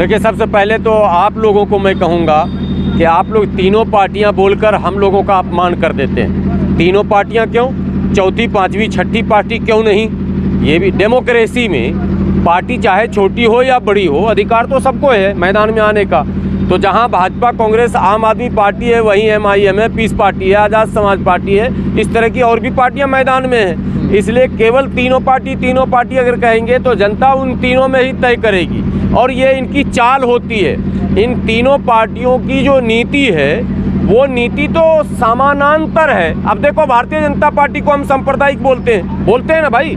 देखिए, सबसे पहले तो आप लोगों को मैं कहूँगा कि आप लोग तीनों पार्टियां बोलकर हम लोगों का अपमान कर देते हैं। तीनों पार्टियां क्यों? चौथी, पांचवी, छठी पार्टी क्यों नहीं? ये भी डेमोक्रेसी में पार्टी चाहे छोटी हो या बड़ी हो, अधिकार तो सबको है मैदान में आने का। तो जहां भाजपा, कांग्रेस, आम आदमी पार्टी है, वहीं MIM है, पीस पार्टी है, आज़ाद समाज पार्टी है, इस तरह की और भी पार्टियां मैदान में हैं। इसलिए केवल तीनों पार्टी अगर कहेंगे तो जनता उन तीनों में ही तय करेगी, और ये इनकी चाल होती है। इन तीनों पार्टियों की जो नीति है वो नीति तो समानांतर है। अब देखो, भारतीय जनता पार्टी को हम सांप्रदायिक बोलते हैं ना भाई।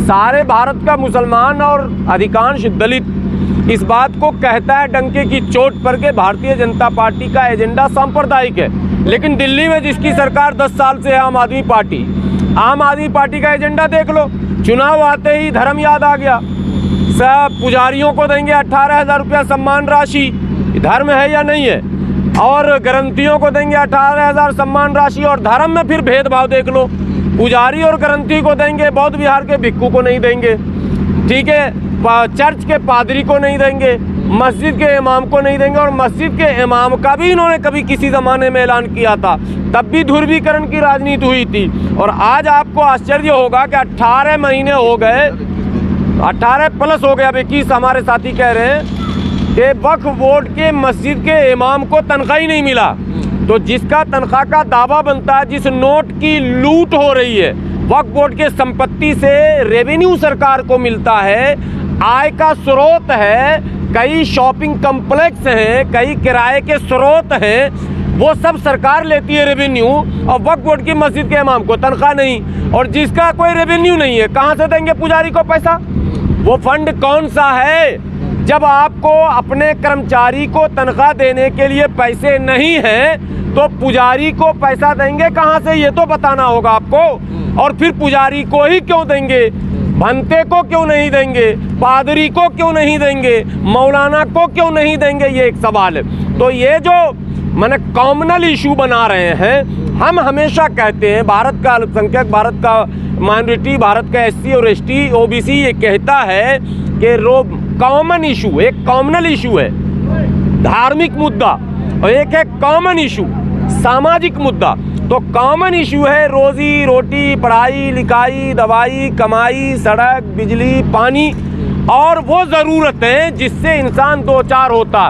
सारे भारत का मुसलमान और अधिकांश दलित इस बात को कहता है डंके की चोट पर के भारतीय जनता पार्टी का एजेंडा सांप्रदायिक है। लेकिन दिल्ली में जिसकी सरकार 10 साल से है, आम आदमी पार्टी का एजेंडा देख लो। चुनाव आते ही धर्म याद आ गया। सब पुजारियों को देंगे 18,000 रुपया सम्मान राशि, धर्म है या नहीं है? और ग्रंथियों को देंगे 18,000 सम्मान राशि, और धर्म में फिर भेदभाव देख लो। पुजारी और ग्रंथी को देंगे, बौद्ध विहार के भिक्खू को नहीं देंगे, ठीक है, चर्च के पादरी को नहीं देंगे, मस्जिद के इमाम को नहीं देंगे। और मस्जिद के इमाम का भी इन्होंने कभी किसी ज़माने में ऐलान किया था, तब भी ध्रुवीकरण की राजनीति हुई थी। और आज आपको आश्चर्य होगा कि 18 महीने हो गए, 18 प्लस हो गए, अब 21 हमारे साथी कह रहे हैं कि वक्फ बोर्ड के मस्जिद के इमाम को तनख्वाह ही नहीं मिला। तो जिसका तनख्वाह का दावा बनता है, जिस नोट की लूट हो रही है, वक्फ बोर्ड के संपत्ति से रेवेन्यू सरकार को मिलता है, आय का स्रोत है, कई शॉपिंग कम्प्लेक्स हैं, कई किराए के स्रोत हैं, वो सब सरकार लेती है रेवेन्यू, और वक्फ बोर्ड की मस्जिद के इमाम को तनख्वाह नहीं। और जिसका कोई रेवेन्यू नहीं है, कहाँ से देंगे पुजारी को पैसा? वो फंड कौन सा है? जब आपको अपने कर्मचारी को तनख्वाह देने के लिए पैसे नहीं हैं, तो पुजारी को पैसा देंगे कहाँ से, ये तो बताना होगा आपको। और फिर पुजारी को ही क्यों देंगे? भंते को क्यों नहीं देंगे? पादरी को क्यों नहीं देंगे? मौलाना को क्यों नहीं देंगे? ये एक सवाल है। तो ये जो माने कॉमनल इशू बना रहे हैं, हम हमेशा कहते हैं भारत का अल्पसंख्यक, भारत का माइनॉरिटी, भारत का SC और ST OBC ये कहता है कि कॉमन इशू, एक कॉमनल इशू है धार्मिक मुद्दा, और एक है कॉमन इशू सामाजिक मुद्दा। तो कॉमन इशू है रोजी रोटी, पढ़ाई लिखाई, दवाई, कमाई, सड़क, बिजली, पानी, और वो ज़रूरतें जिससे इंसान दो चार होता।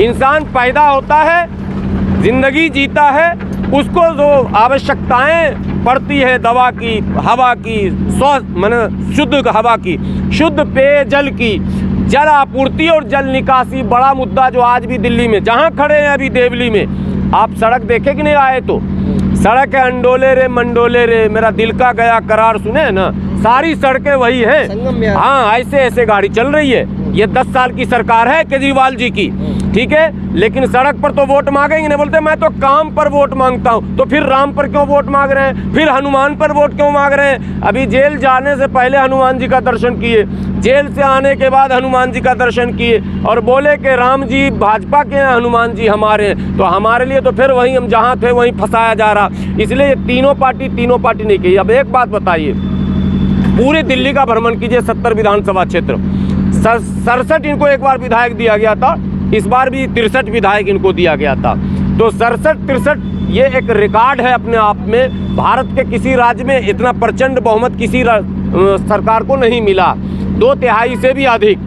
इंसान पैदा होता है, ज़िंदगी जीता है, उसको जो आवश्यकताएं पड़ती है, दवा की, हवा की, स्वस्थ माने शुद्ध हवा की, शुद्ध पेयजल की, जल आपूर्ति और जल निकासी बड़ा मुद्दा जो आज भी दिल्ली में, जहां खड़े हैं अभी देवली में, आप सड़क देखे कि नहीं आए? तो सड़क है अंडोले रे मंडोले रे, मेरा दिल का गया करार, सुने है ना? सारी सड़कें वही हैं। हाँ, ऐसे गाड़ी चल रही है। ये 10 साल की सरकार है केजरीवाल जी की, ठीक है, लेकिन सड़क पर तो वोट मांगेंगे नहीं। बोलते मैं तो काम पर वोट मांगता हूँ। तो फिर राम पर क्यों वोट मांग रहे हैं? फिर हनुमान पर वोट क्यों मांग रहे हैं? अभी जेल जाने से पहले हनुमान जी का दर्शन किए, जेल से आने के बाद हनुमान जी का दर्शन किए, और बोले कि राम जी भाजपा के हैं, हनुमान जी हमारे हैं। तो हमारे लिए तो फिर वहीं हम जहाँ थे वहीं फंसाया जा रहा। इसलिए ये तीनों पार्टी नहीं कही। अब एक बात बताइए, पूरे दिल्ली का भ्रमण कीजिए, 70 विधानसभा क्षेत्र, 67 इनको एक बार विधायक दिया गया था, इस बार भी 63 विधायक इनको दिया गया था। तो 67-63 ये एक रिकॉर्ड है अपने आप में। भारत के किसी राज्य में इतना प्रचंड बहुमत किसी सरकार को नहीं मिला, 2/3 से भी अधिक।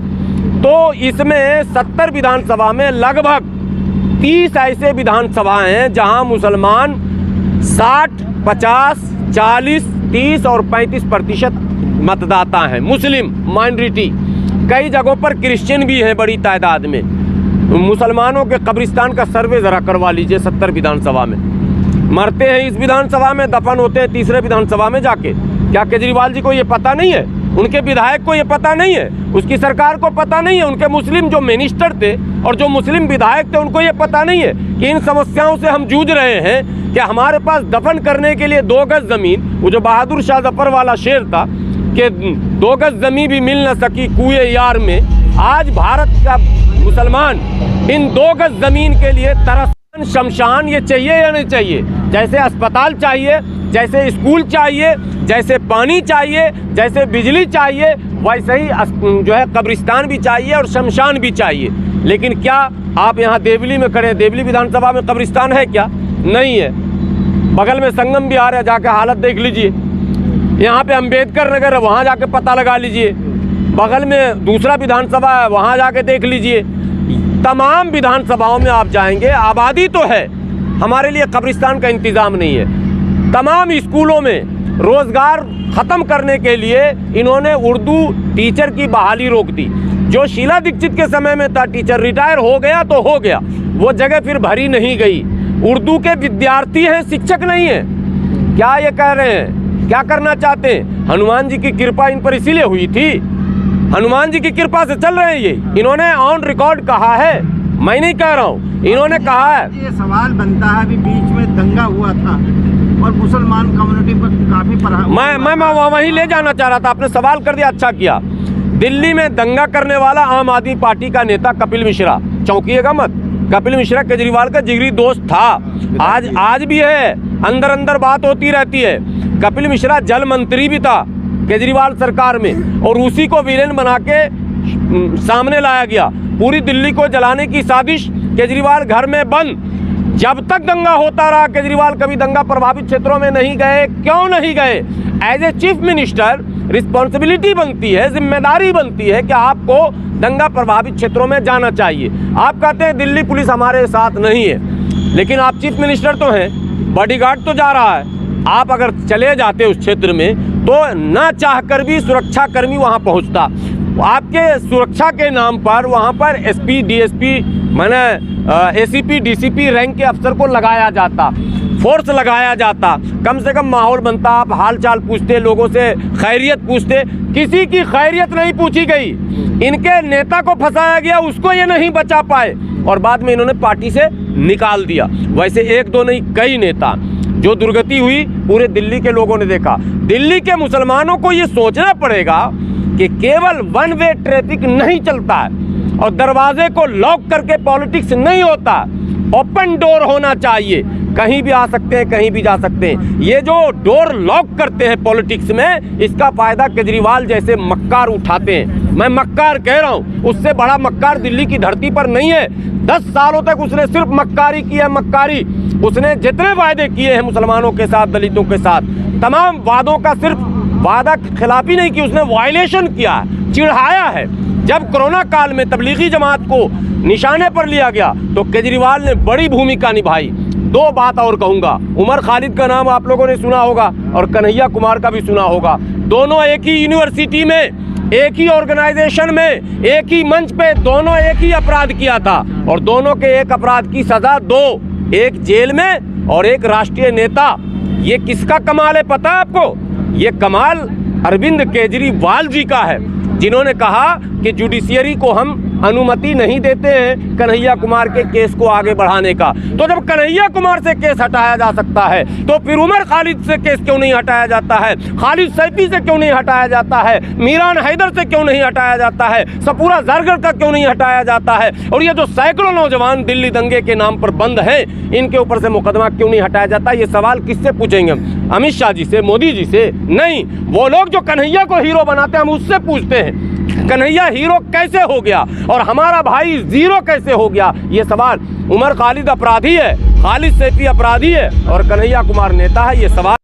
तो इसमें 70 विधानसभा में लगभग 30 ऐसे विधानसभाएं हैं जहां मुसलमान 60, 50, 40, 30 और 35% मतदाता हैं, मुस्लिम माइनॉरिटी। कई जगहों पर क्रिश्चियन भी हैं बड़ी तादाद में। मुसलमानों के कब्रिस्तान का सर्वे ज़रा करवा लीजिए। 70 विधानसभा में मरते हैं, इस विधानसभा में दफन होते हैं तीसरे विधानसभा में जाके। क्या केजरीवाल जी को ये पता नहीं है? उनके विधायक को ये पता नहीं है? उसकी सरकार को पता नहीं है? उनके मुस्लिम जो मिनिस्टर थे और जो मुस्लिम विधायक थे उनको ये पता नहीं है कि इन समस्याओं से हम जूझ रहे हैं? कि हमारे पास दफन करने के लिए 2 गज ज़मीन, वो जो बहादुर शाह जफर वाला शेर था कि 2 गज ज़मीन भी मिल न सकी कुएं यार में, आज भारत का मुसलमान इन 2 गज ज़मीन के लिए तरस शमशान ये चाहिए या नहीं चाहिए? जैसे अस्पताल चाहिए, जैसे स्कूल चाहिए, जैसे पानी चाहिए, जैसे बिजली चाहिए, वैसे ही जो है कब्रिस्तान भी चाहिए और शमशान भी चाहिए। लेकिन क्या आप यहाँ देवली में खड़े हैं, देवली विधानसभा में कब्रिस्तान है क्या? नहीं है। बगल में संगम बिहार है, जाके हालत देख लीजिए। यहाँ पे अंबेडकर नगर है, वहाँ जाके पता लगा लीजिए। बगल में दूसरा विधानसभा है, वहाँ जाके देख लीजिए। तमाम विधानसभाओं में आप जाएंगे, आबादी तो है, हमारे लिए कब्रिस्तान का इंतज़ाम नहीं है। तमाम स्कूलों में रोज़गार ख़त्म करने के लिए इन्होंने उर्दू टीचर की बहाली रोक दी। जो शीला दीक्षित के समय में था, टीचर रिटायर हो गया तो हो गया, वो जगह फिर भरी नहीं गई। उर्दू के विद्यार्थी हैं, शिक्षक नहीं है। क्या ये कह रहे हैं, क्या करना चाहते हैं? हनुमान जी की कृपा इन पर इसीलिए हुई थी, हनुमान जी की कृपा से चल रहे हैं ये। इन्होंने ऑन रिकॉर्ड कहा है, मैं नहीं कह रहा हूँ, इन्होंने कहा है। ये सवाल बनता है, अभी बीच में दंगा हुआ था और मुसलमान कम्युनिटी पर काफी मैं वहीं ले जाना चाह रहा था, आपने सवाल कर दिया, अच्छा किया। दिल्ली में दंगा करने वाला आम आदमी पार्टी का नेता कपिल मिश्रा, चौंकिएगा मत, कपिल मिश्रा केजरीवाल का जिगरी दोस्त था, आज भी है, अंदर अंदर बात होती रहती है। कपिल मिश्रा जल मंत्री भी था केजरीवाल सरकार में, और उसी को विलेन बना के सामने लाया गया। पूरी दिल्ली को जलाने की साजिश, केजरीवाल घर में बंद। जब तक दंगा होता रहा, केजरीवाल कभी दंगा प्रभावित क्षेत्रों में नहीं गए। क्यों नहीं गए? As a chief minister responsibility बनती है, जिम्मेदारी बनती है कि आपको दंगा प्रभावित क्षेत्रों में जाना चाहिए। आप कहते हैं दिल्ली पुलिस हमारे साथ नहीं है, लेकिन आप चीफ मिनिस्टर तो हैं, बॉडीगार्ड तो जा रहा है। आप अगर चले जाते उस क्षेत्र में तो ना चाहकर भी सुरक्षाकर्मी वहां पहुंचता। आपके सुरक्षा के नाम पर वहां पर एसपी, डीएसपी, माने एसीपी, डीसीपी रैंक के अफसर को लगाया जाता, फोर्स लगाया जाता, कम से कम माहौल बनता। आप हाल चाल पूछते, लोगों से खैरियत पूछते, किसी की खैरियत नहीं पूछी गई। इनके नेता को फंसाया गया, उसको ये नहीं बचा पाए और बाद में इन्होंने पार्टी से निकाल दिया। वैसे एक दो नहीं, कई नेता, जो दुर्गति हुई पूरे दिल्ली के लोगों ने देखा। दिल्ली के मुसलमानों को ये सोचना पड़ेगा कि केवल वन वे ट्रैफिक नहीं चलता है और दरवाजे को लॉक करके पॉलिटिक्स नहीं होता, ओपन डोर होना चाहिए। कहीं भी आ सकते हैं, कहीं भी जा सकते हैं। ये जो डोर लॉक करते हैं पॉलिटिक्स में, इसका फायदा केजरीवाल जैसे मक्कार उठाते हैं। मैं मक्कार कह रहा हूँ, उससे बड़ा मक्कार दिल्ली की धरती पर नहीं है। 10 सालों तक उसने सिर्फ मक्कारी की है, मक्कारी। उसने जितने वायदे किए हैं मुसलमानों के साथ, दलितों के साथ, तमाम वादों का सिर्फ वादा खिलाफी नहीं की, उसने वायलेशन किया है, चिढ़ाया है। जब कोरोना काल में तबलीगी जमात को निशाने पर लिया गया तो केजरीवाल ने बड़ी भूमिका निभाई। दो बात और कहूँगा, उमर खालिद का नाम आप लोगों ने सुना होगा और कन्हैया कुमार का भी सुना होगा। दोनों एक ही यूनिवर्सिटी में, एक ही ऑर्गेनाइजेशन में, एक ही मंच पे, दोनों एक ही अपराध किया था और दोनों के एक अपराध की सजा 2, एक जेल में और एक राष्ट्रीय नेता। ये किसका कमाल है पता है आपको? ये कमाल अरविंद केजरीवाल जी का है, जिन्होंने कहा कि जुडिशियरी को हम अनुमति नहीं देते हैं कन्हैया कुमार के केस को आगे बढ़ाने का। तो जब कन्हैया कुमार से केस हटाया जा सकता है तो फिर उमर खालिद से केस क्यों नहीं हटाया जाता है? खालिद सैफी से क्यों नहीं हटाया जाता है? मीरान हैदर से क्यों नहीं हटाया जाता है? सपूरा जरगर का क्यों नहीं हटाया जाता है? और ये जो सैकड़ों नौजवान दिल्ली दंगे के नाम पर बंद हैं, इनके ऊपर से मुकदमा क्यों नहीं हटाया जाता? ये सवाल किससे पूछेंगे हम? अमित शाह जी से, मोदी जी से नहीं। वो लोग जो कन्हैया को हीरो बनाते हैं, हम उससे पूछते हैं कन्हैया हीरो कैसे हो गया और हमारा भाई जीरो कैसे हो गया? ये सवाल। उमर खालिद अपराधी है, खालिद सैफी अपराधी है और कन्हैया कुमार नेता है, ये सवाल